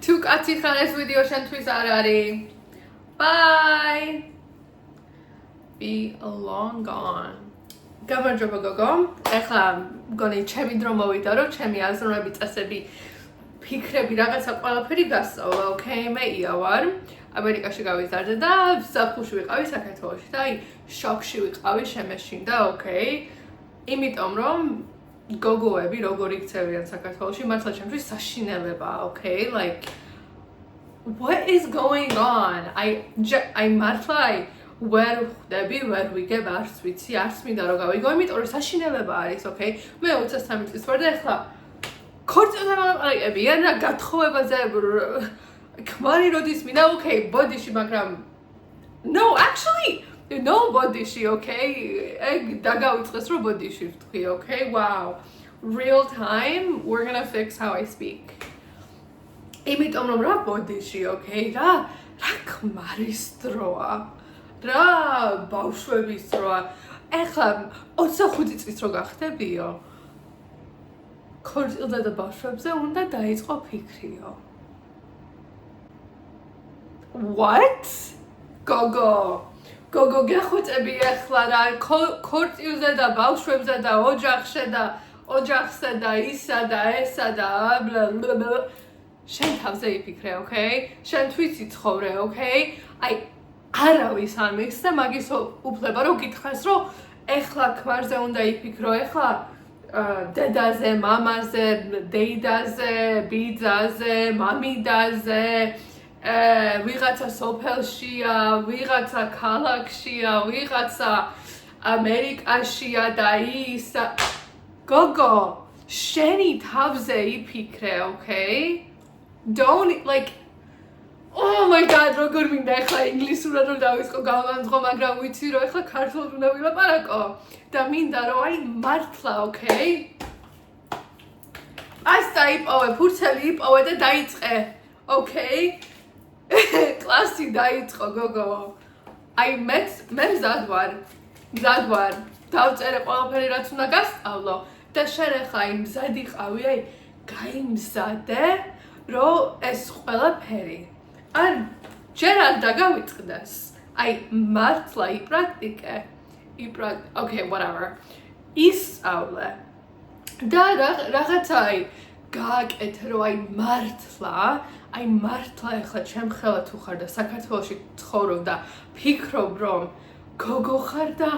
თუ კაცი ხარ ეს ვიდეო შენთვის არ არის. Bye. Be long gone. გამარჯობა გოგო. ეხლა მგონი ჩემი დრო მოვიდა რომ ჩემი აზროვნები, წესები, ფიქრები, რაღაცა ყველაფერი გასწავლა, ოკეი? მე ია ვარ. ამერიკაში გავიზარდე და საფუში ვიყავი საქართველოში და აი შოკში ვიყავი, შემეშინდა, ოკეი? იმიტომ რომ გოგოები როგორ იქცევიან საქართველოში, მართლა ჩემთვის საშინელებაა, ოკეი? Like what is going on? I მართლა ვერ ხვდები, ვერ ვიგებ, არც ვიცი, არც მინდა რომ გავიგო, იმიტომ რომ საშინელება არის, ოკეი? მე 23 წლის ვარ და ეხლა ქორწილთან ალაპარაკებიან რა გათხოვებაზე ქმარი როდის მინდა, ოკეი, ბოდიში, მაგრამ no, actually no ბოდიში, ოკეი? ეგ დაგავიწყეს რომ ბოდიში ვთქვი, ოკეი? Wow. Real time, we're gonna fix how I speak. იმიტომ რომ რა ბოდიში, ოკეი? რა ქმარის დროა. რა ბავშვების დროა. ეხლა 25 წლის რო გახდებიო. ქორწილზე და ბავშვებზე უნდა დაიწყო ფიქრიო. What? გოგო გეხუწები ეხლა რა ქორწილზე და ბავშვებზე და ოჯახზე და ისა და ესა და ბლა შენ თავზე იფიქრე, ოკეი? შენ თვითი ცხოვრე, ოკეი? აი არავის არ მიხსნა მაგის უფლება რომ გითხრას რომ ეხლა ქმარზე უნდა იფიქრო, ეხლა დედაზე, მამაზე, დეიდაზე, ბიძაზე, მამიდაზე, ვიღაცა სოფელშია, ვიღაცა ქალაქშია, ვიღაცა ამერიკაშია და ისა. გოგო, შენი თავზე იფიქრე, ოკეი? Don't like oh my god, როგორ მინდა ეხლა ინგლისურად რომ დავიწყო გავანძღო, მაგრამ ვიცი რომ ეხლა ქართულად უნდა ვილაპარაკო და მინდა რომ აი მართლა, ოკეი? ას დაიპოვე, ფურცელი იპოვე და დაიწყე, ოკეი? კლასი დაიწყო, გოგო. აი მე მზად ვარ. დავწერე ყველაფერი რაც უნდა გასწავლო და შენ ეხლა აი მზად იყავი, აი გაიმზადე რომ ეს ყველაფერი არ ჯერ არ დაგავიწყდეს. აი მართლა იპრაქტიკე. Okay, whatever. ისწავლე. და რაღაცა აი გააკეთე რომ აი მართლა ეხლა ჩემ ხელა თუ ხარ და საქართველოში ცხოვრობ და ფიქრობ რომ გოგო ხარ და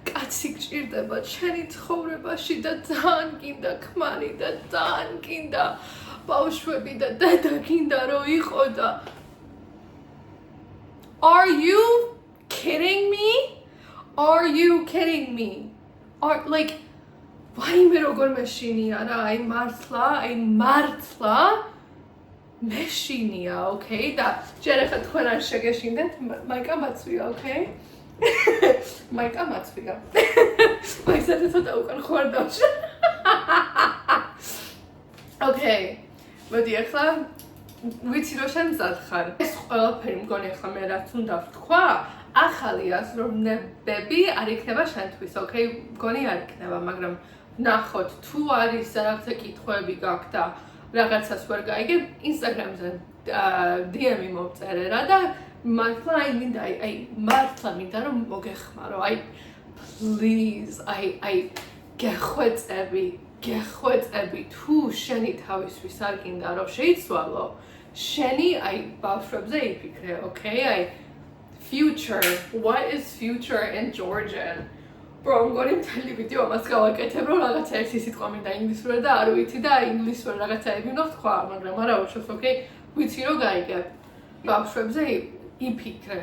კაცი გჭირდება ჩემი ცხოვრებაში და ძალიან გინდა ქმარი და ძალიან გინდა ბავშვები და დედა გინდა რომ იყო და Are you kidding me? Like ვაიმე როგორ მეშინია რა, აი მართლა მეშინია, ოკეი? და ჯერ ახლა თქვენ არ შეგეშინდეთ, მაიკა მაცვია, ოკეი? მაიკა მაცვია. მაისადა ცოტა უკან ხوارდავში. ოკეი. მოდი ახლა ვიცი რომ შენ მზად ხარ. ეს ყველაფერი მგონი ახლა მე რაც უნდა ვთქვა, ახალი აზროვნებები არ იქნება შენთვის, ოკეი? მგონი არ იქნება, მაგრამ ნახოთ თუ არის რაღაცა კითხვები გაქვს და რაღაცას ვერ გაიგებ, Instagram-ზე DM-ი მოვწერე რა და მართლა მართლა მინდა რომ მოგეხმარო, აი please, აი გეხვეწები თუ შენი თავისთვის არ გინდა რომ შეიცვალო, შენი აი ბავშვებზე იფიქრე, ოკეი? აი future, what is future in Georgian? Bro, მგონი მთელი ვიდეო ამას გავაკეთებ, რომ რაღაცა ერთი სიტყვა მინდა ინგლისურად და არ ვიცი და ინგლისურად რაღაცაები უნდა ვთქვა, მაგრამ არა უშავს, ოკეი? ვიცი რომ გაიგებ. ბავშვებზე იფიქრე.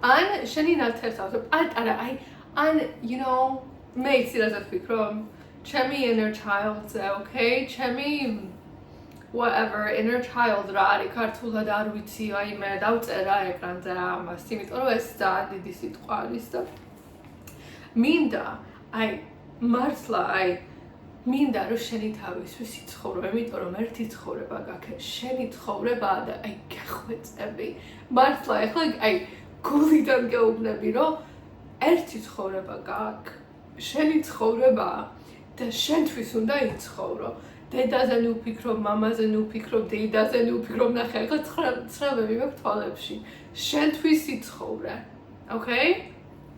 ან შენი ნათესავზე პატარა, ან you know, მე იცი რაზეც ვფიქრობ? ჩემი inner child-ზე, ოკეი? ჩემი whatever inner child რა არის ქართულად არ ვიცი, აი მე დავწერა ეკრანზე ამას, იმიტომ რომ ეს ძალიან დიდი სიტყვა არის და მინდა, აი მართლა, მინდა რომ შენი თავისთვის იცხოვრო, იმიტომ რომ ერთი ცხოვრება გაქვს, შენი ცხოვრებაა და აი გეხვეწები. მართლა ეხლა აი გულიდან გეუბნები რომ ერთი ცხოვრება გაქვს, შენი ცხოვრებაა და შენთვის უნდა იცხოვრო დედაზე ნუ ვფიქრობ, მამაზე ნუ ვფიქრობ, დედაზე ნუ ვფიქრობ, ნახე, ახლა ცხრამები მაქვს თვალებში. შენთვის იცხოვრე. Okay?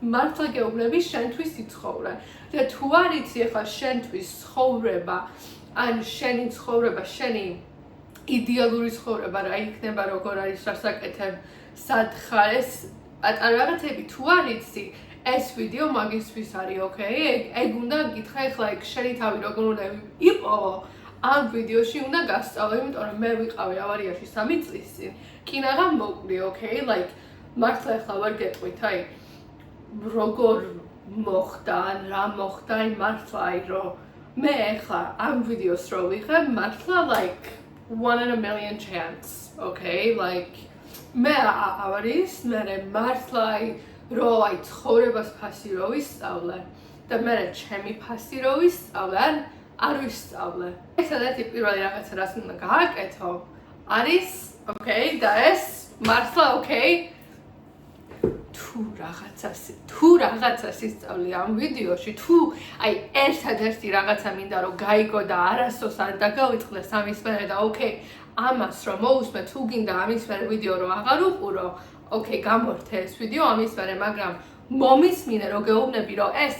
მართლა გეუბნები, შენთვის იცხოვრე. და თუ არ იცი ახლა შენთვის ცხოვრება, ან შენი ცხოვრება, შენი იდეალური ცხოვრება რა იქნება, როგორ არის, რას აკეთებ, სად ხარ, ეს პატარა რაღაცები თუ არ იცი, ეს ვიდეო მაგისთვის არის, okay? ეგ უნდა გითხრა ახლა ეგ შენი თავი როგორ უნდა იპოვო, ამ ვიდეოში უნდა გასწავლო, იმიტომ რომ მე ვიყავი ავარიაში 3 წლის წინ. კინაღა მოკვდი, okay? Like მართლა ახლა ვარ გეტყვით, აი როგორ მოხდა, რა მოხდა, აი მართლა აი რომ მე ახლა ამ ვიდეოს რო ვიღებ, მართლა like 1 in a million chance, okay? Like მე ავარის, მე მართლა აი რომ აი ცხოვრებას ფასი რო ვისწავლე და მე ჩემი ფასი რო ვისწავლე, არ ვისწავლე. ესადაც პირველი რაღაცა რაც უნდა გააკეთო არის, okay, და ეს მართლა okay. თუ რაღაცას ისწავლე ამ ვიდეოში, თუ აი ერთადერთი რაღაცა მინდა რომ გაიგო და არასდროს არ დაგავიწყდეს ამის მერე და okay, ამას რომ მოусმე, თუ გინდა ამის მერე ვიდეო რომ აღარ უყურო, okay, გამორთე ეს ვიდეო ამის მერე, მაგრამ მომისმინე რომ გეუბნები რომ ეს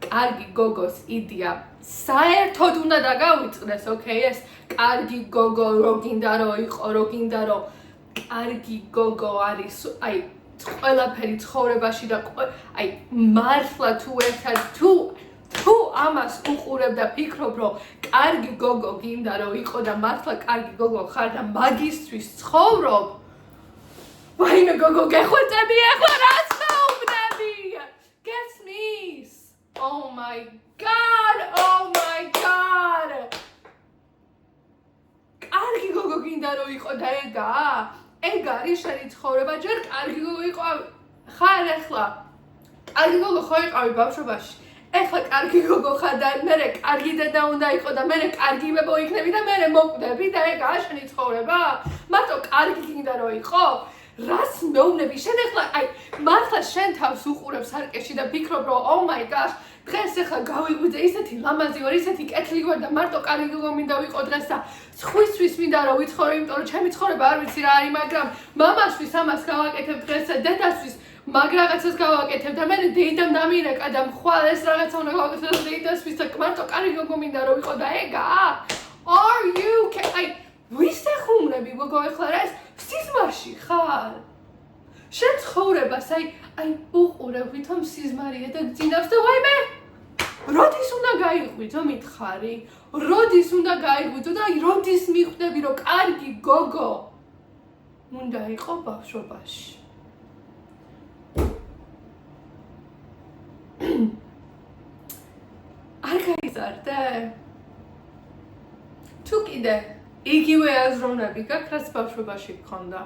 კარგი გოგოს იდეა საერთოდ უნდა დაგავიწყდეს, okay, ეს კარგი გოგო რო გინდა რომ იყო, რო გინდა რომ კარგი გოგო არის, აი ყველაფერი ცხოვრებაში და აი მართლა თუ ერთად თუ ამას უყურებ და ფიქრობ რომ კარგი გოგო გინდა რომ იყო და მართლა კარგი გოგო ხარ და მაგისთვის ცხოვრობ, ვაიმე გოგო გეხვეწები ახლა რაც მეუბნები, გესმის? Oh my god, კარგი გოგო გინდა რომ იყო და ეგ არის შენი ცხოვრება, ჯერ კარგი გოგო იყო ხარ ახლა. კარგი გოგო ხო იყავი ბავშვობაში. ახლა კარგი გოგო ხარ და მერე კარგი დედა უნდა იყო და მერე კარგი ბებო იქნები და მერე მოკვდები და ეგაა შენი ცხოვრება? მარტო კარგი გინდა რომ იყო? რას მეუბნები? შენ ახლა აი მართლა შენ თავს უყურებ სარკეში და ფიქრობ რომ oh my gosh, დღეს ახლა გავიღვიძე ისეთი ლამაზი ვარ, ისეთი კეთილი ვარ და მარტო კარგი გოგო მინდა ვიყო დღეს და სხვისთვის მინდა რომ ვიცხოვრო, იმიტომ რომ ჩემი ცხოვრება არ ვიცი რა არის, მაგრამ მამასთვის ამას გავაკეთებ დღეს და დედასთვის მაგ რაღაცას გავაკეთებ და მე დედამ დამირეკა და მხვალ ეს რაღაცა უნდა გავაკეთო და დედასთვის და მარტო კარგი გოგო მინდა რომ ვიყო და ეგაა? Are you აი ვისეხუმრები გოგო ახლა რა ეს სიზმარში ხარ? შენ ცხოვრებას აი უყურებ ვითომ სიზმარია და გძინავს და ვაიმე როდის უნდა გაიღვიძო მითხარი? როდის უნდა გაიღვიძო და აი როდის მიხვდები რომ კარგი გოგო უნდა იყო ბავშვობაში? არ გაიზარდე? თუ კიდე იგივე აზროვნები გაქვს, რაც ბავშვობაში გქონდა.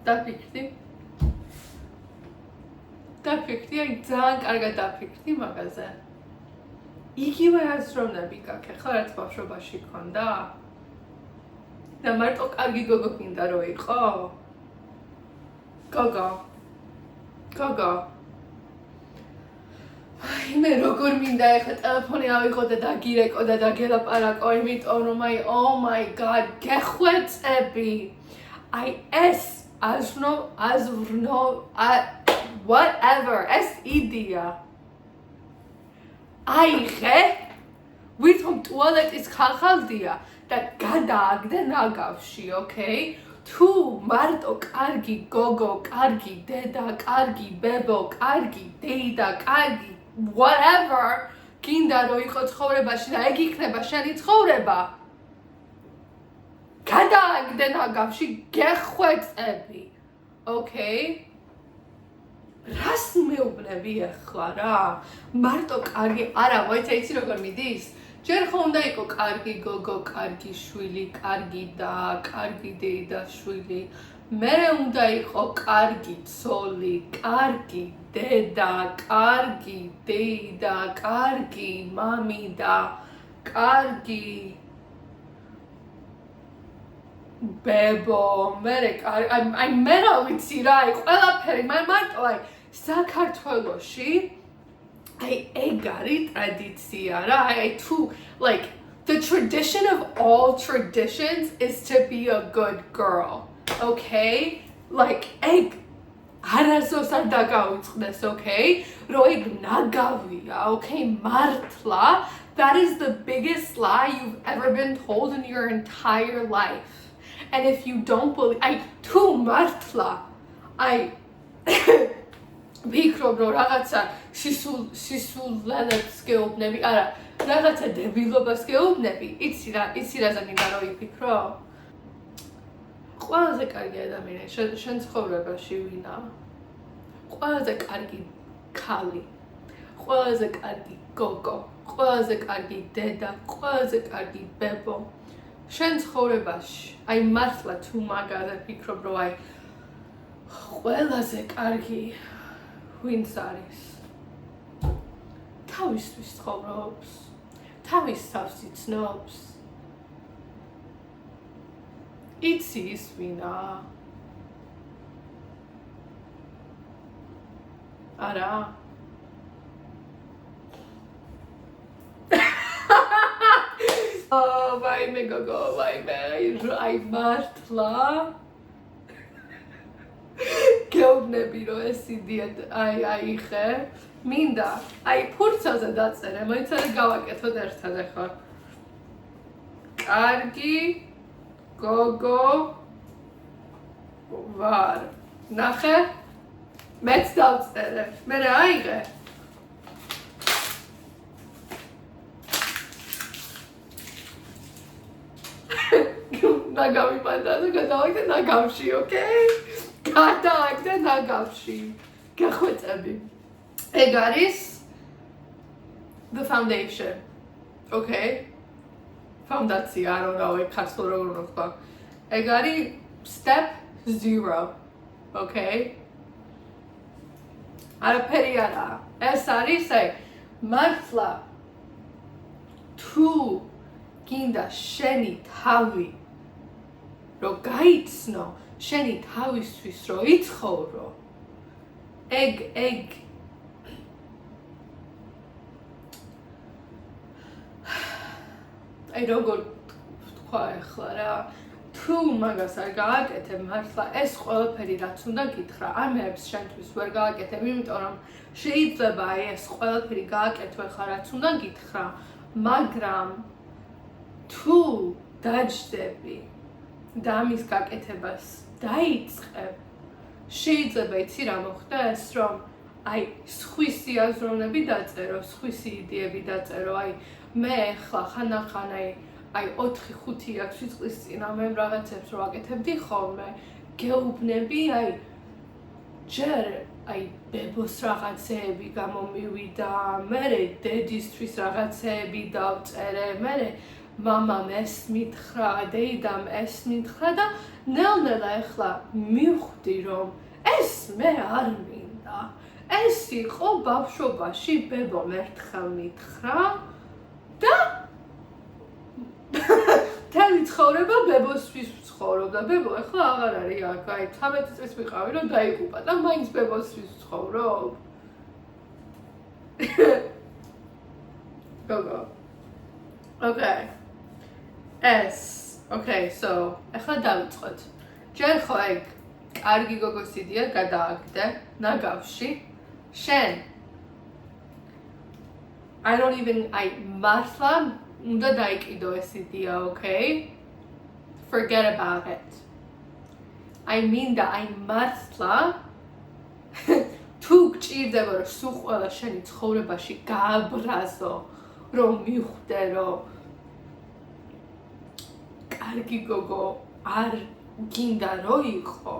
დაფიქრდი, აი ძალიან კარგად დაფიქრდი მაგაზე. იგივე აზროვნები გაქვს ახლა, რაც ბავშვობაში გქონდა? და მარტო კარგი გოგო გინდა რომ იყო? გოგო. აი მე როგორ მინდა ახლა ტელეფონი ავიღო და დაგირეკო და დაგელაპარაკო, იმიტომ რომ აი oh my god, გეხვეწები. აი ეს აზრნო, whatever, ეს იდეა. აიღე, ვითომ ტუალეტის ხალხალდია და გადააგდე ნაგავში, okay? თუ მარტო კარგი გოგო, კარგი დედა, კარგი ბებო, კარგი დეიდა, კარგი whatever გინდა რომ იყო ცხოვრებაში და ეგ იქნება შენი ცხოვრება, გადააგდე ნაგავში, გეხვეწები, okay? რას მეუბნები ახლა რა? მარტო კარგი არა, მოიცა იცი როგორ მიდის? ჯერ ხო უნდა იყო კარგი გოგო, კარგი შვილი, კარგი და, კარგი დეიდა შვილი. მერე უნდა იყო კარგი ცოლი, კარგი დედა, კარგი დეიდა, კარგი მამი და კარგი ბებო, მერე აი მე რა ვიცი რა, აი ყველაფერი, მარტო აი საქართველოში ეგ არის ტრადიცია რა აი თუ like the tradition of all traditions is to be a good girl okay like egg არასდროს არ დაგავიწყდეს okay რომ ეგ ნაგავია okay მართლა that is the biggest lie you've ever been told in your entire life and if you don't believe I თუ მართლა I ვიქრობ რომ რაღაცა სისულელებს გეუბნები არა რაღაცა დებილობას გეუბნები იცი რაზე მინდა რომ იფიქრო ყველაზე კარგი ადამიანი შენ ცხოვრებაში ვინა ყველაზე კარგი ქალი ყველაზე კარგი გოგო ყველაზე კარგი დედა ყველაზე კარგი ბებო შენ ცხოვრებაში აი მართლა თუ მაგაზე ფიქრობ რომ აი ყველაზე კარგი ვინც არის თავისთვის ცხოვრობს თავის თავს იცნობს იცი ის ვინა არა ვაიმე გოგო ვაიმე აი მართლა გეუბნები რომ ეს იდეა აი ხე მინდა აი ფურცელზე დაწერე მოიცადე გავაკეთოთ ერთად ახლა კარგი გოგო ვარ ნახე მეც დავწერე მე რა აიღე ნაგავი პანდაზე გადავაგდე ნაგავში ოკეი გადავაგდე ნაგავში გახვეწები ეგ არის the foundation okay foundation I don't know ეგ ქართულ როგორ უნდა ვთქვა ეგ არის step 0 okay არაფერი არა ეს არის აი მართლა თუ გინდა შენი თავი რომ გაიცნო შენი თავისთვის რომ იცხოვრო ეგ აი როგორ თქვა ახლა რა თუ მაგას არ გააკეთებ მართლა ეს ყველაფერი რაც უნდა გითხრა ამებს შენთვის ვერ გააკეთებ იმიტომ რომ შეიძლება აი ეს ყველაფერი გააკეთო ახლა რაც უნდა გითხრა მაგრამ თუ დაჯდები და ამის გაკეთებას დაიწყებ შეიძლება იცი რა მოხდეს რომ აი სხვისი აზროვნები დაწერო სხვისი იდეები დაწერო აი მე ახლა ხანახან აი 4-5-6 წლის წინ ამ რაღაცებს რო აკეთებდი ხოლმე გეუბნები აი ჯერ აი ბებოს რაღაცეები გამომივიდა მე დედისთვის რაღაცეები დავწერე მე მამამ ეს მითხრა დედამ ეს მითხრა და ნელ-ნელა ახლა მივხვდი რომ ეს მე არ მინდა ეს იყო ბავშვობაში ბებომ ერთხელ მითხრა და თელი ცხოვრება ბებოსთვის ვცხოვრობდა ბებო ახლა აღარ არის აქ აი 13 წლის ვიყავი რომ დაიღუპა და მაინც ბებოსთვის ვცხოვრობ გოგო okay ეს okay so ახლა დავიწყოთ ჯერ ხო ეგ კარგი გოგოს იდეა გადააგდე ნაგავში შენ I don't even I მართლა უნდა დაიკიდო ეს იდეა okay forget about it I mean that I მართლა თუ გჭირდება რომ სულ ყველა შენი ცხოვრებაში გააბრაზო რომ მიხვდე რომ კარგი გოგო არ გინდა რომ იყო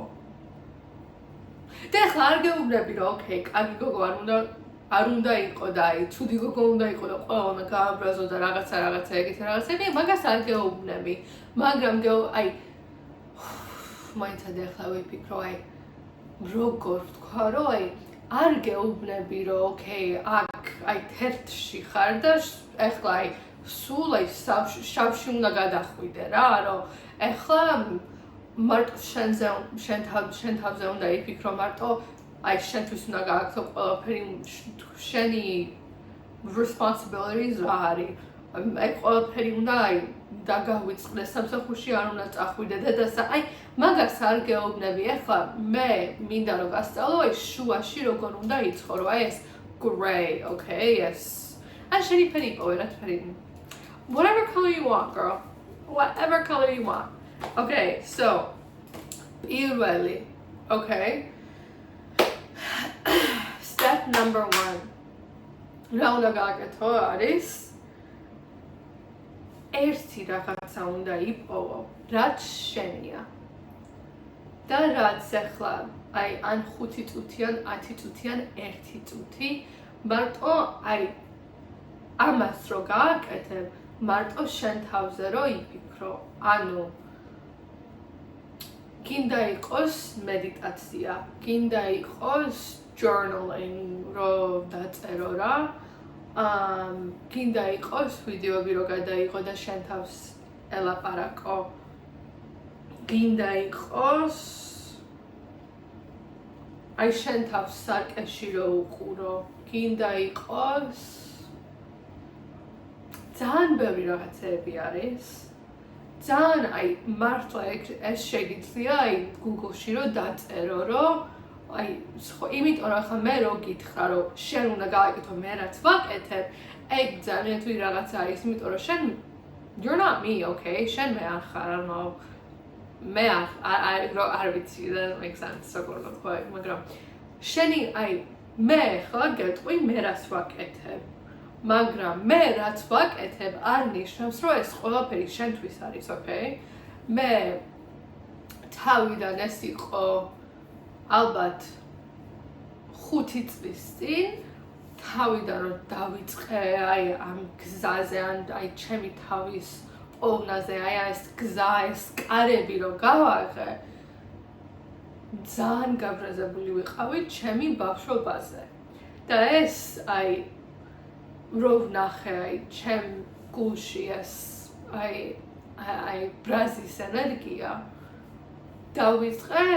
და ახლა არ გეუბნები რომ ოკეი კარგი გოგო არ უნდა იყო და აი ცუდი გოგო უნდა იყო და ყველა გააბრაზო და რაღაცა ეგეთი რაღაცები მაგას არ გეუბნები მაგრამ აი მაინცადე ახლა ვიფიქრო აი როგორ ვთქვა რომ აი არ გეუბნები რომ ოკეი აქ აი თერთში ხარ და ახლა აი სულ აი შავში უნდა გადახვიდე რა რომ ახლა მარტო შენ თავზე უნდა იფიქრო მარტო აი შენთვის უნდა გააკეთო ყველაფერი შენი responsibilities რა არის. აი ყველაფერი უნდა აი დაგავიწყდეს სამსახურში არ უნდა წახვიდე დედასა. აი მაგას არ გეუბნები. ახლა მე მინდა რომ გასწავლო აი შუაში როგორ უნდა იცხოვრო. აი ეს gray, okay? Yes. And shiny penny boy, that's pretty. Whatever color you want, girl. Whatever color you want. Okay, so პირველი, okay? Step number 1. რა უნდა გააკეთო არის ერთი რაღაცა უნდა იპოვო, რაც შენია. და რაც ახლა აი ან 5 წუთიან, 10 წუთიან 1 წუთი, მარტო აი ამას რო გააკეთებ, მარტო შენ თავზე რო იფიქრო. ანუ გინდა იყოს მედიტაცია, გინდა იყოს journaling რო დაწერო რა. გინდა იყოს ვიდეოები რო გადაიღო და შენ თავს ელაპარაკო. გინდა იყოს აი შენ თავს სარკეში რო უყურო. გინდა იყოს ძალიან ბევრი რაღაცები არის. ძალიან აი მართლა ეს შეგიძლია აი Google-ში რო დაწერო რომ აი იმიტომ რომ ახლა მე რო გითხრა რომ შენ უნდა გააკეთო მე რაც ვაკეთებ, ეგ ძალიან თვი რაღაცა არის, იმიტომ რომ შენ you're not me, okay? შენ მე არ ხარ, ანუ მე არ ვიცი, that doesn't make sense, როგორ ვთქვა, მაგრამ შენი აი მე ხლა გეტყვი მე რაც ვაკეთებ. მაგრამ მე რაც ვაკეთებ არ ნიშნავს რომ ეს ყველაფერი შენთვის არის, okay? მე თავიდან ეს იყო ალბათ 5 წლის წინ თავიდან რომ დავიწყე აი ამ გზაზე ან აი ჩემი თავის პოვნაზე აი ეს გზა ეს კარები რომ გავაღე ძალიან გაბრაზებული ვიყავი ჩემი ბავშვობაზე და ეს აი რო ვნახე აი ჩემ გულში ეს აი ბრაზის ენერგია დავიწყე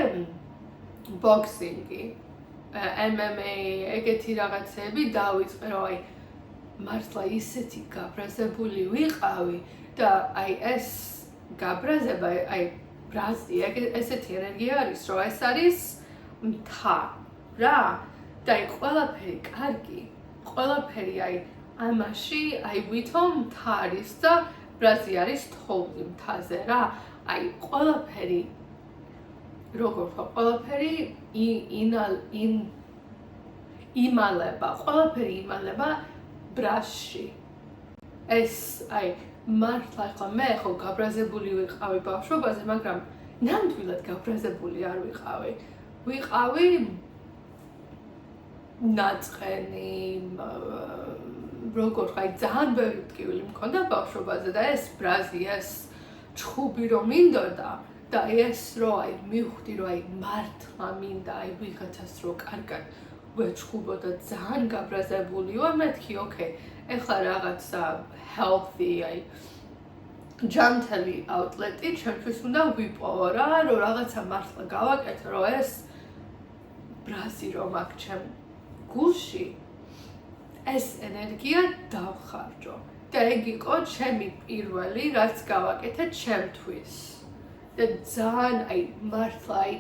boxing-ი, MMA, ეგეთი რაღაცები დავიწყე, რომ აი მართლა ისეთი გაბრაზებული ვიყავი და აი ეს გაბრაზება, აი ბრაზი, ესეთი ენერგია არის, რომ ეს არის მთა, რა? და აი ყველაფერი კარგი, ყველაფერი აი ამაში, აი ვითომ მთა არის და ბრაზი არის თოვლი მთაზე, რა? აი ყველაფერი როგორ ვთქვა, ყველაფერი იმალება, ყველაფერი იმალება ბრაზში. ეს აი მართლა ახლა მე ხო გაბრაზებული ვიყავი ბავშვობაზე, მაგრამ ნამდვილად გაბრაზებული არ ვიყავი. ვიყავი ნაწყენი, როგორ ვთქვა, ძალიან ბევრი ტკივილი მქონდა ბავშვობაზე და ეს ბრაზი, ეს ჩხუბი რომ მინდოდა და ეს რო აი მივხვდი რომ აი მართლა მინდა აი ვიღაცას რო კარგად ვეჩხუბო და ძალიან გაბრაზებული ვარ, მეთქი ოკეი, ეხლა რაღაცა healthy აი ჯანმრთელი outlet-ი ჩემთვის უნდა ვიპოვო რა, რომ რაღაცა მართლა გავაკეთო, რომ ეს ბრაზი რომ აქ ჩემ გულში ეს ენერგია დავხარჯო და ეგ იყო ჩემი პირველი რაც გავაკეთე ჩემთვის. და ძალიან აი მართლა აი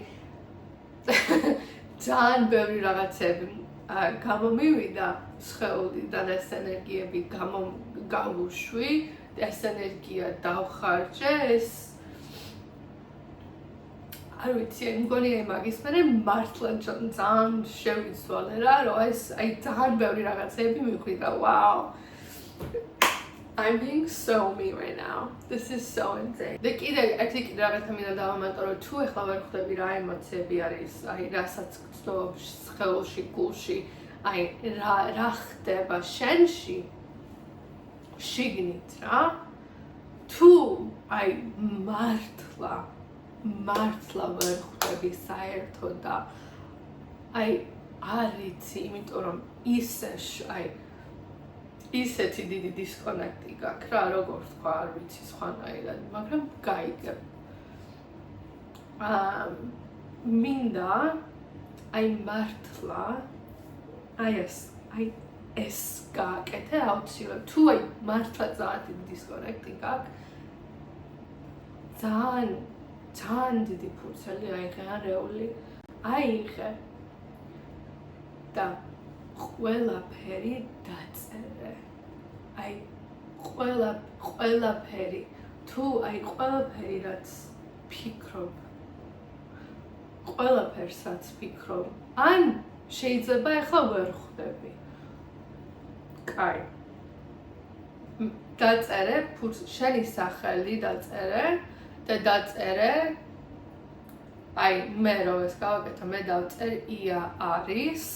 ძალიან ბევრი რაღაცები გამომივიდა სხეულიდან ეს ენერგიები გავუშვი ეს ენერგია დავხარჯე ეს არ ვიცი აი მგონი აი მაგის მერე მართლა ძალიან შევიცვალე რა რომ ეს აი ძალიან ბევრი რაღაცები მივხვდი და ვაუ I'm being so me right now. This is so insane. The კიდე ერთი რაღაცა მინდა დავამატო, რომ თუ ეხლა ვერ ხვდები რა ემოციები არის, აი რასაც გწდობს სხეულში, გულში, აი რა ხდება შენში, შიგნით რა. თუ აი მართლა ვერ ხვდები საერთოდ და აი არ იცი, იმიტომ რომ ისე აი ისეთი დიდი დისკონექტი გაქვს რა, როგორ ვთქვა, არ ვიცი სხვანაირად, მაგრამ გაიგებ. მინდა აი მართლა აი ეს აი ეს გააკეთე აუცილებლად თუ აი მართლა ძალიან დისკონექტი გაქვს ძალიან დიდი ფურცელი აიღე არეული აიღე და ყველაფერი დაწერე აი ყველაფერი თუ აი ყველაფერი რაც ფიქრობ ყველაფერს რაც ფიქრობ ან შეიძლება ახლა ვერ ხვდები კაი დაწერე შენი სახელი დაწერე და დაწერე აი მე რო ეს გავაკეთე მე დავწერ ია არის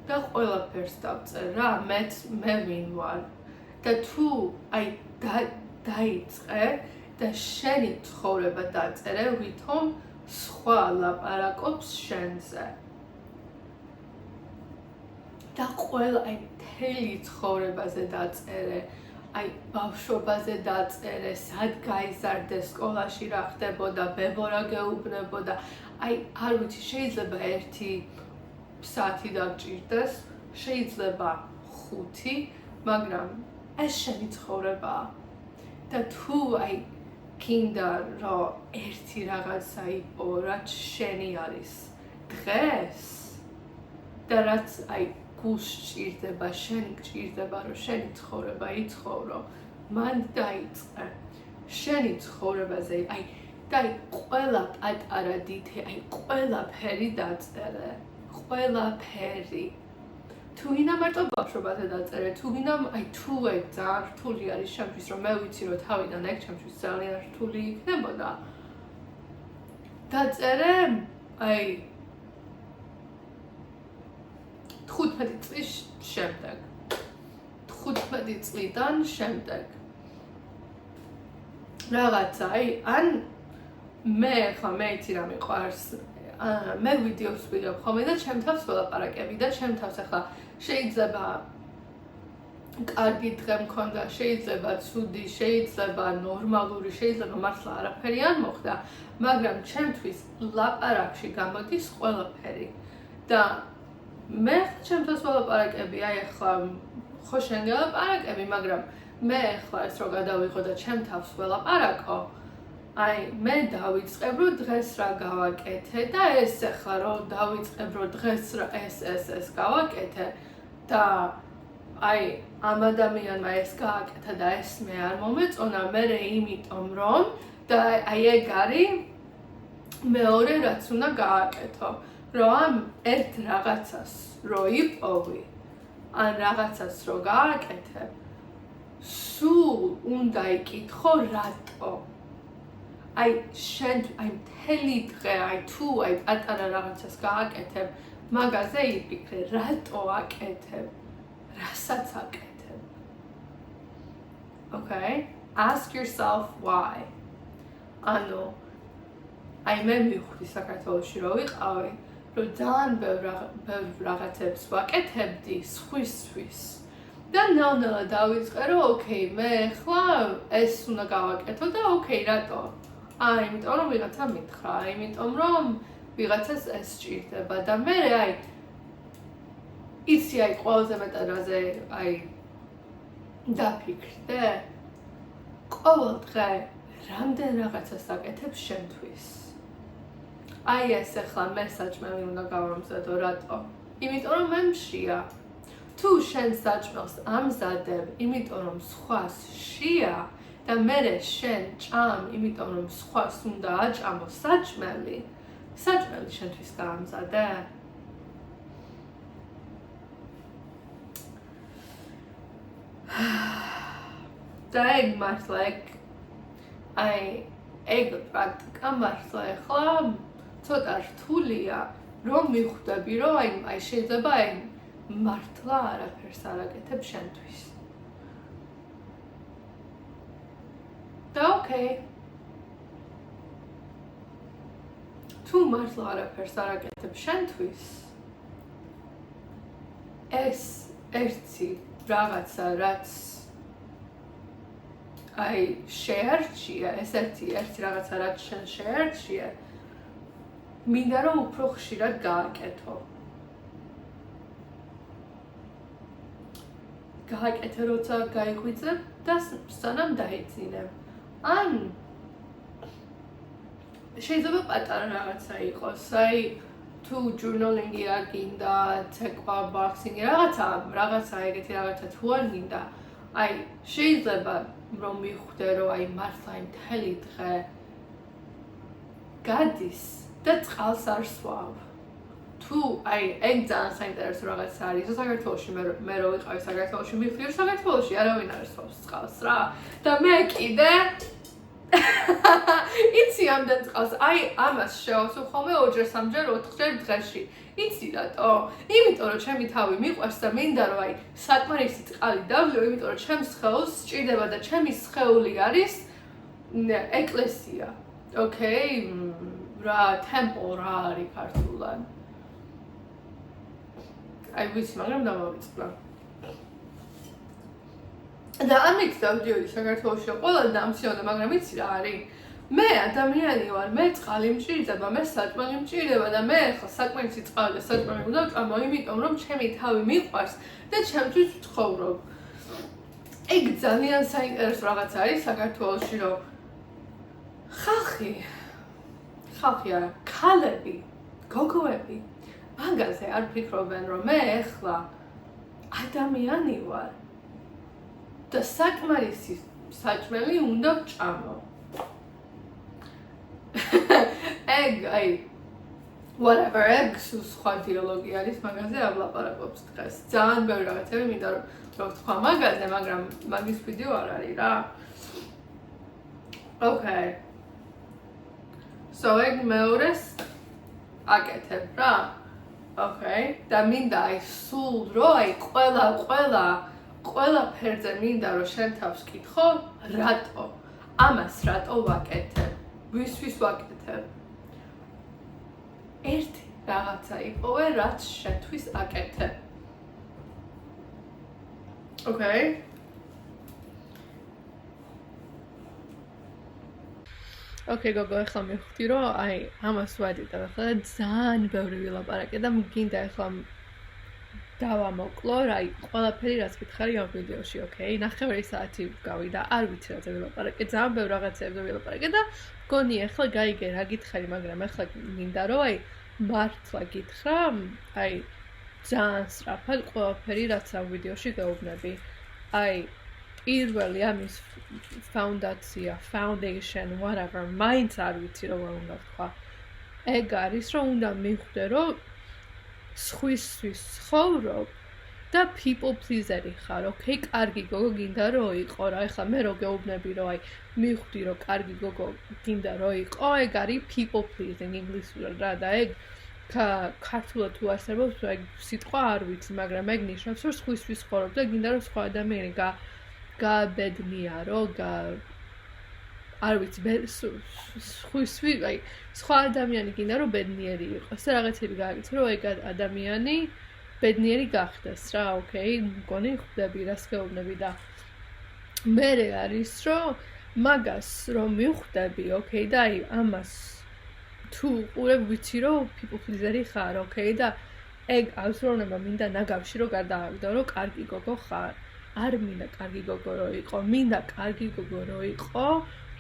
და ყველაფერს დავწერ რა მე ვინ ვარ და თუ აი დაიწყე და შენი ცხოვრება დაწერე ვითომ სხვა ლაპარაკობს შენზე და ყველა აი მთელი ცხოვრებაზე დაწერე აი ბავშვობაზე დაწერე სად გაიზარდე სკოლაში რა ხდებოდა ბებო რა გეუბნებოდა აი არ ვიცი შეიძლება 1 საათი დაგჭირდეს შეიძლება 5 მაგრამ ეს შენი ცხოვრებაა და თუ აი გინდა რომ ერთი რაღაცა იყო რაც შენი არის დღეს და რაც აი გულს ჭირდება შენ გჭირდება რომ შენი ცხოვრება იცხოვრო მან დაიწყე შენი ცხოვრებაზე აი და აი ყველა პატარა დითე აი ყველაფერი დაწერე ყველაფერი თუ ვინა მარტო ბავშვობაზე დაწერე თუ ვინა აი თუ ეგ ძალიან რთული არის ჩემთვის რომ მე ვიცი რომ თავიდან ეგ ჩემთვის ძალიან რთული იქნებოდა დაწერე აი 15 წლის შემდეგ 15 წლიდან შემდეგ რაღაცა აი ან მე ხა მე იცი რა მიყვარს მე ვიდეოს ვიღებ ხოლმე და ჩემ თავს ველაპარაკები და ჩემ თავს ახლა შეიძლება კარგი დღე მქონდა შეიძლება ცუდი შეიძლება ნორმალური შეიძლება მართლა არაფერი არ მოხდა მაგრამ ჩემთვის ლაპარაკში გამოდის ყველაფერი და მე ჩემ თავს ველაპარაკები აი ახლა ხო შენ გელაპარაკები მაგრამ მე ახლა ეს რო გადავიღო და ჩემ თავს ველაპარაკო აი მე დავიწყებ რომ დღეს რა გავაკეთე და ეს ახლა რომ დავიწყებ რომ დღეს რა ეს გავაკეთე და აი ამ ადამიანმა ეს გააკეთა და ეს მე არ მომეწონა მე იმიტომ რომ და აი ეგ არის მეორე რაც უნდა გააკეთო რომ ამ ერთ რაღაცას რო იპოვი ან რაღაცას რო გააკეთე სულ უნდა იკითხო რატო აი შენ აი მთელი დღე აი თუ აი პატარა რაღაცას გააკეთებ მაგაზე იფიქრე რატო აკეთებ რასაც აკეთებ okay ask yourself why ანუ აი მე მივხვდი საქართველოში რო ვიყავი რომ ძალიან ბევრ რაღაცებს ვაკეთებდი სხვისთვის და ნელ-ნელა დავიწყე რომ ოკეი მე ხლა ეს უნდა გავაკეთო და ოკეი რატო აი იმიტომ რომ ვიღაცა მითხრა იმიტომ რომ ვიღაცას ეს სჭირდება და მე აი იცი აი ყველაზე მეტად რაზე აი დაფიქრდე ყოველ დღე რამდენ რაღაცას აკეთებ შენთვის აი ეს ახლა მე საჭმელი უნდა გავამზადო რატო იმიტომ რომ მე მშია თუ შენ საჭმელს ამზადებ იმიტომ რომ სხვას შია და მე შენ ჭამ იმიტომ რომ სხვას უნდა აჭამო საჭმელი შენთვის გაამზადე და ეგ მართლა აი ეგ პრაქტიკა მართლა ახლა ცოტა რთულია რომ მიხვდები რომ აი შეიძლება აი მართლა არაფერს არ აკეთებ შენთვის და ოკეი თუ მართლა არაფერს არ აკეთებ შენთვის ეს ერთი რაღაცა რაც აი შეარჩია ეს ერთი რაღაცა რაც შენ შეარჩია მინდა რომ უფრო ხშირად გააკეთო გააკეთე როცა გაიღვიძებ და სანამ დაეძინებ. ან შეიძლება პატარა რაღაცა იყოს, აი თუ journaling-ი არ გინდა, ცეკვა, boxing-ი, რაღაცა ეგეთი რაღაცა თუ არ გინდა, აი შეიძლება რომ მიხვდე რომ აი მართლა იმ მთელი დღე გადის და წყალს არ სვავ. თუ აი ეგ ძალიან საინტერესო რაღაც არის, საქართველოში მე რო ვიყავი საქართველოში, მივხვდი რომ საქართველოში არავინ არ სვავს წყალს რა. და მე კიდე იცი ამდენ წყალს, აი ამას შევასვი ხოლმე 2-3-ჯერ 4-ჯერ დღეში. იცი რატო? იმიტომ რომ ჩემი თავი მიყვარს და მინდა რომ აი საკმარისი წყალი დავლიო, იმიტომ რომ ჩემს სხეულს სჭირდება და ჩემი სხეული არის ეკლესია. ოკეი? რა temple რა არის ქართულად? აი ვიცი, მაგრამ დავავიწყდა. და ამით დავდიოდი საქართველოში ყველა დამციონდა, მაგრამ იცი რა არის? მე ადამიანი ვარ, მე წყალი მჭირდება, მე საჭმელი მჭირდება და მე ახლა საკმარისი წყალი და საჭმელი უნდა ვჭამო, იმიტომ რომ ჩემი თავი მიყვარს და ჩემთვის ვცხოვრობ. ეგ ძალიან საინტერესო რაღაც არის საქართველოში, რომ ხალხი არა, ქალები, გოგოები მაგაზე არ ფიქრობენ, რომ მე ახლა ადამიანი ვარ და საკმარისი საჭმელი უნდა ვჭამო. ეგ აი whatever ეგ სხვა დიალოგი არის მაგაზე არ ვლაპარაკობს დღეს. ძალიან ბევრი რაღაცები მინდა რომ ვთქვა მაგაზე, მაგრამ მაგის ვიდეო არ არის რა. Okay. So ეგ მეორეს აკეთებ რა. Okay. და მინდა აი სულ რო აი ყველა ფერზე მინდა რომ შენ თავს კითხო, რატო? ამას რატო ვაკეთებ? ვის ვაკეთებ? ერთი რაღაცა იპოვე, რაც შეთვის აკეთებ. Okay? Okay, გოგო, ახლა მივხვდი რომ აი ამას ვადი და ახლა ძალიან ბევრი ვილაპარაკე და მგინდა ახლა დავამოკლო, აი ყველაფერი რაც გითხარი ამ ვიდეოში, okay? 9 საათი გავიდა, არ ვიცი რაზე ვილაპარაკე, ძალიან ბევრ რაღაცებზე ვილაპარაკე და მგონი ახლა გაიგე რა გითხარი, მაგრამ ახლა მინდა რომ აი მართლა გითხრა, აი ძალიან სწრაფად ყველაფერი რაც ამ ვიდეოში გაუბნები. აი პირველი ამის ფაუნდაცია, foundation, whatever, მაინც არ ვიცი რომ უნდა ვთქვა. ეგ არის რომ უნდა მიხვდე რომ სხვისთვის ცხოვრობ და people pleaser-ი ხარ, okay? კარგი გოგო გინდა რომ იყო რა, ეხლა მე რო გეუბნები რომ აი მიხვდი რომ კარგი გოგო გინდა რომ იყო, ეგ არის people pleasing ინგლისურად რა და ეგ ქართულად თუ არსებობს, ეგ სიტყვა არ ვიცი, მაგრამ ეგ ნიშნავს რომ სხვისთვის ცხოვრობ და გინდა რომ სხვა ადამიანი გააბედნიარო, არ ვიცი, სხვისთვის, აი სხვა ადამიანი გინდა რომ ბედნიერი იყოს და რაღაცები გააკეთო რომ ეგ ადამიანი ბედნიერი გახდეს რა, okay? მგონი ხვდები რას გეუბნები და მერე არის რომ მაგას რომ მივხვდები, okay? და აი ამას თუ ყურებ ვიცი რომ people pleaser-ი ხარ, okay? და ეგ აზროვნება მინდა ნაგავში რომ გადააგდო რომ კარგი გოგო ხარ. არ მინდა კარგი გოგო რო იყო, მინდა კარგი გოგო რო იყო,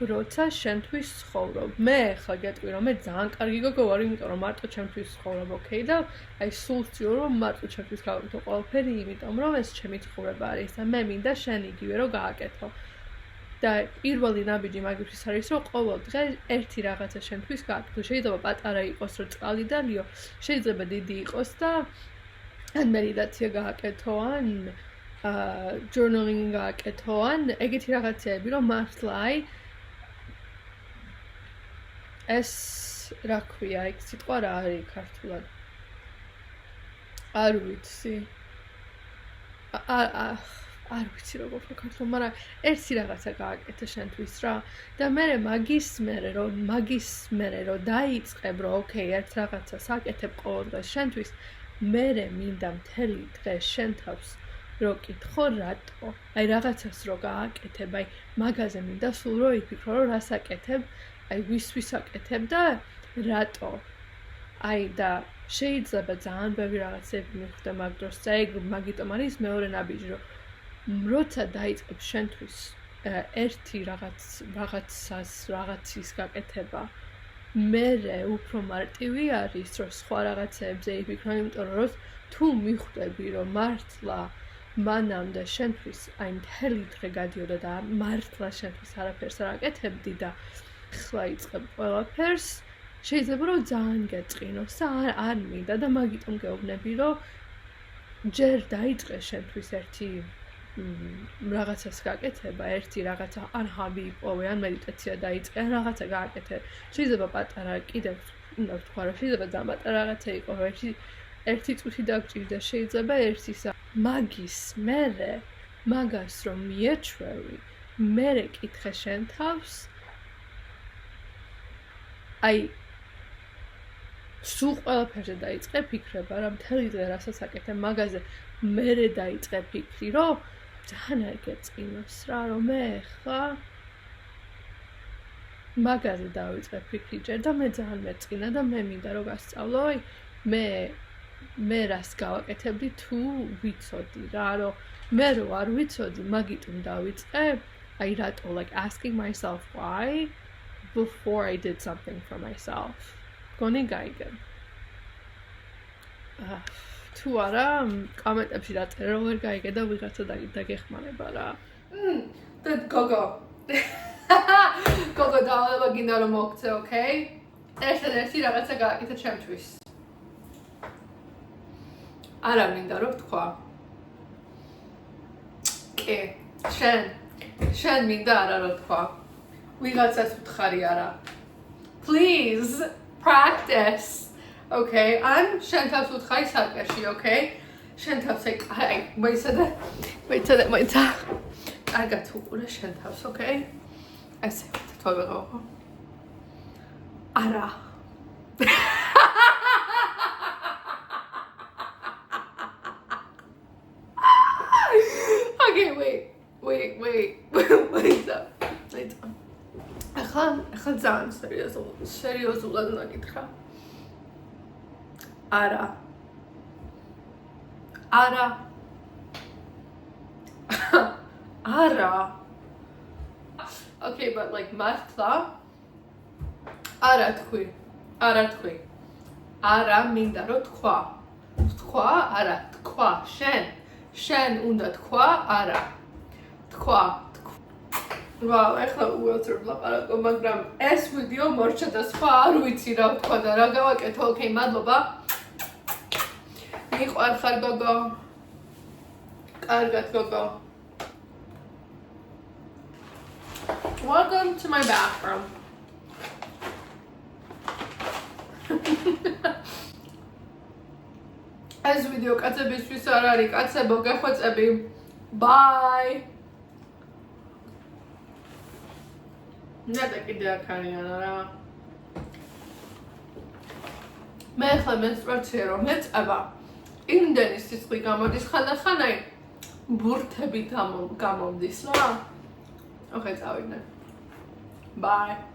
როცა შენთვის ცხოვრობ. მე ხა გეტყვი რომ მე ძალიან კარგი გოგო ვარ, იმიტომ რომ მარტო ჩემთვის ცხოვრობ, okay? და აი სულ ვწიო რომ მარტო ჩემთვის გავაკეთო ყველაფერი, იმიტომ რომ ეს ჩემი ცხოვრება არის და მე მინდა შენ იგივე რო გააკეთო. და პირველი ნაბიჯი მაგისთვის არის რომ ყოველ დღე ერთი რაღაცა შენთვის გააკეთო. შეიძლება პატარა იყოს რომ წყალი დალიო, შეიძლება დიდი იყოს და ან მედიტაცია გააკეთო, ან journaling გააკეთო, ან ეგეთი რაღაცები რომ მართლა აი ეს რა ქვია, ეგ სიტყვა რა არის ქართულად? არ ვიცი. არ ვიცი როგორ ქართულად, მაგრამ ერთი რაღაცა გააკეთე შენთვის რა. და მე მაგის მერე რომ დაიწყებ რომ okay, ერთ რაღაცას აკეთებ ყოველ დღეს შენთვის, მე მინდა მთელი დღე შენ თავს რო კითხო რატო? აი რაღაცას რო გააკეთებ, აი მაგაზე მინდა სულ რო იფიქრო რომ რას აკეთებ, აი ვის აკეთებ და რატო? აი და შეიძლება ძალიან ბევრი რაღაცები მიხვდე მაგ დროს და ეგ მაგიტომ არის მეორე ნაბიჯი რომ როცა დაიწყებს შენთვის ერთი რაღაცის გაკეთება მერე უფრო მარტივი არის რომ სხვა რაღაცებზე იფიქრო იმიტომ რომ თუ მიხვდები რომ მართლა მანამდე შენთვის აი მთელი დღე გადიოდა და მართლა შენთვის არაფერს არ აკეთებდი და ხლა იწყებ ყველაფერს შეიძლება რომ ძალიან გეწყინოს და არ მინდა და მაგიტომ გეუბნები რომ ჯერ დაიწყე შენთვის ერთი რაღაცას გაკეთება, ერთი რაღაცა ან ჰაბი იპოვე, ან მედიტაცია დაიწყე, ან რაღაცა გააკეთე. შეიძლება პატარა კიდევ უნდა ვთქვა, რომ შეიძლება ძალიან პატარა რაღაცა იყო, ერთი წუთი დაგჭირდა, შეიძლება ერთის მაგის მერე მაგას რომ მიეჩვევი, მერე კითხე შენ თავს აი სულ ყველაფერზე დაიწყე ფიქრება, რა მთელი დღე რასაც აკეთებ მაგაზე მერე დაიწყე ფიქრი, რომ ძალიან არ გეწყინოს რა, რომ მე ხა მაგაზე დავიწყე ფიქრი ჯერ და მე ძალიან მეწყინა და მე მინდა რომ გასწავლო, აი მე რას გავაკეთებდი თუ ვიცოდი რა, რომ მე რო არ ვიცოდი, მაგიტომ დავიწყე, აი რატო like asking myself why before I did something for myself. გონი გაიგებ. თუ არა, კომენტებში დაწერე რომ ვერ გაიგე და ვიღაცა დაგეხმარება რა. და გოგო. გოგო დავალება გინდა რომ მოგწე, ოკეი? ერთადერთი რაღაცა გააკეთე ჩემთვის. არა მინდა რომ თქვა. კი, შენ მინდა არა რომ თქვა. ვიღაცას უთხარი არა. Please practice. Okay, ან შენ თავს უთხარი საკერში, okay? შენ თავს აი, მოიცა. კარგად უყურე შენ თავს, okay? ესე თვავიღო. არა. Okay, wait. Wait up. ახლა ძალიან სერიოზულად უნდა გითხრა. არა. Okay, but like მართლა არა თქვი. არა მინდა რომ თქვა. თქვა, არა, თქვა, შენ უნდა თქვა, არა. თქვა. ვაუ, ახლა უელწრ ვლაპარაკო, მაგრამ ეს ვიდეო მორჩა და სხვა არ ვიცი რა ვთქვა და რა გავაკეთო. ოკეი, მადლობა. მიყვარხარ გოგო. კარგად გოგო. Welcome to my bathroom. ეს ვიდეო კაცებისთვის არ არის, კაცებო, გეხვეწები. Bye. ნეტა კიდე აქ არიან რა. მე ახლა მენსტრუაცია რომ მეწება, იმდენი სიცხი გამოდის ხანდახან აი ბურთები გამომდის რა. ოკეი, წავიდე. Bye.